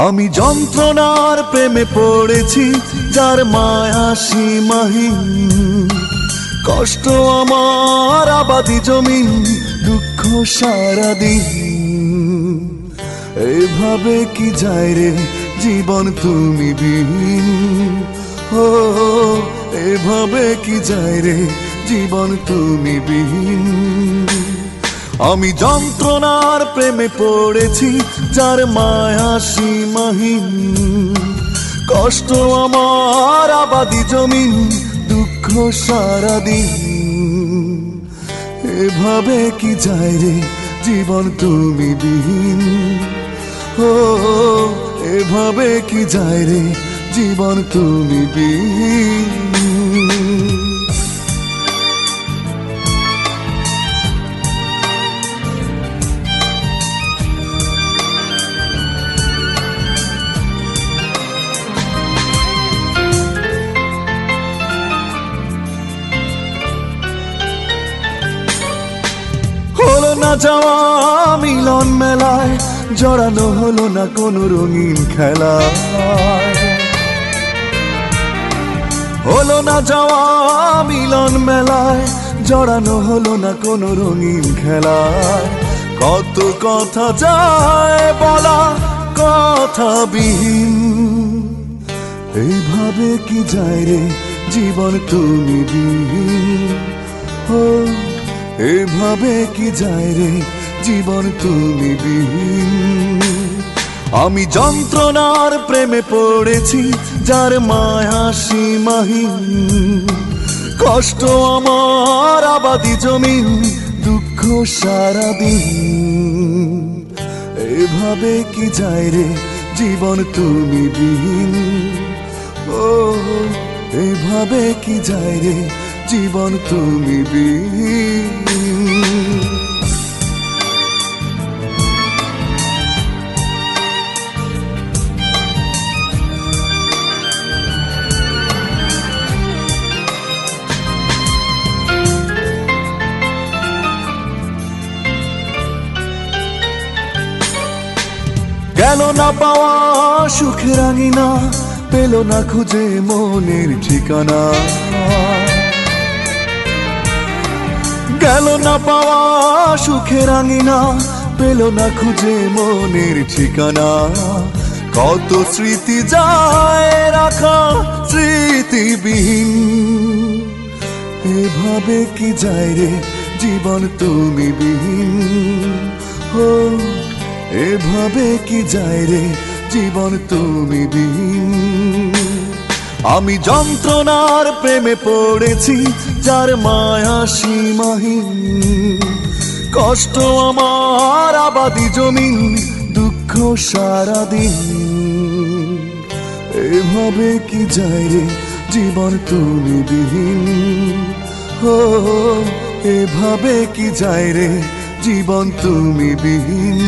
আমি যন্ত্রণার প্রেমে পড়েছি, যার মায়া সীমাহীন। কষ্ট আমার আবাদি জমিন, দুঃখ সারাদিন। এভাবে কি যায় রে জীবন তুমি বিহীন। ও এভাবে কি যায় রে জীবন তুমি বিহীন। আমি যন্ত্রণার প্রেমে পড়েছি, যার মায়া সীমাহীন। কষ্ট আমার আবাদি জমিন, দুঃখ সারাদিন। এভাবে কি যায় রে জীবন তুমি বিহীন। ও এভাবে কি যায় রে জীবন তুমি বিহীন। হলো না যাওয়া মিলন মেলায়, জড়ানো হলো না কোনো রঙিন খেলায়। হলো না যাওয়া মিলন মেলায়, জড়ানো হলো না কোনো রঙিন খেলায়। কত কথা যায় বলা কথা বিহীন। এইভাবে কি যায় রে জীবন তুমি বিহীন। ও এভাবে কি যায় রে জীবন তুমি বিহীন। আমি যন্ত্রণার প্রেমে পড়েছি, যার মায়া সীমাহীন। কষ্ট আমার আবাদি জমিন, দুঃখ সারাদিন। এভাবে কি যায় রে জীবন তুমি বিহীন। ও এভাবে কি যায় রে জীবন তুমি বিহীন। গেল না পাওয়া সুখের আঙিনা, পেল না খুঁজে মনের ঠিকানা। গেল না পাওয়া সুখের আঙিনা, পেল না খুঁজে মনের ঠিকানা। কত স্মৃতি যায় রাখা স্মৃতিবিহীন। এভাবে কি যায় রে জীবন তুমি বিহীন। ও এভাবে কি যায় রে জীবন তুমি বিহীন। আমি যন্ত্রণার প্রেমে পড়েছি, যার মায়া সীমাহীন। কষ্ট আমার আবাদি জমিন, দুঃখ সারাদিন। এভাবে কি যায় রে জীবন তুমি বিহীন। ও এভাবে কি যায় রে জীবন তুমি বিহীন।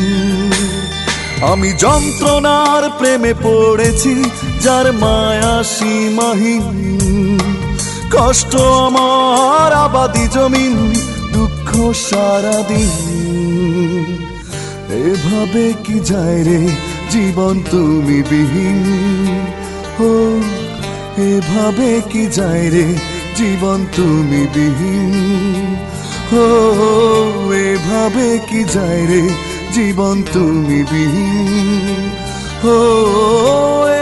আমি যন্ত্রণার প্রেমে পড়েছি, যার মায়া সীমাহীন। কষ্ট আমার আবাদি জমিন, দুঃখ সারাদিন। এভাবে কি যায় রে জীবন তুমি বিহীন। ও এভাবে কি যায় রে জীবন তুমি বিহীন। ও এভাবে কি যায় রে জীবন তুমি বিহীন। ও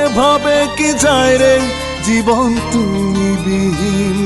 এভাবে কি যায় রে জীবন তুমি বিহীন।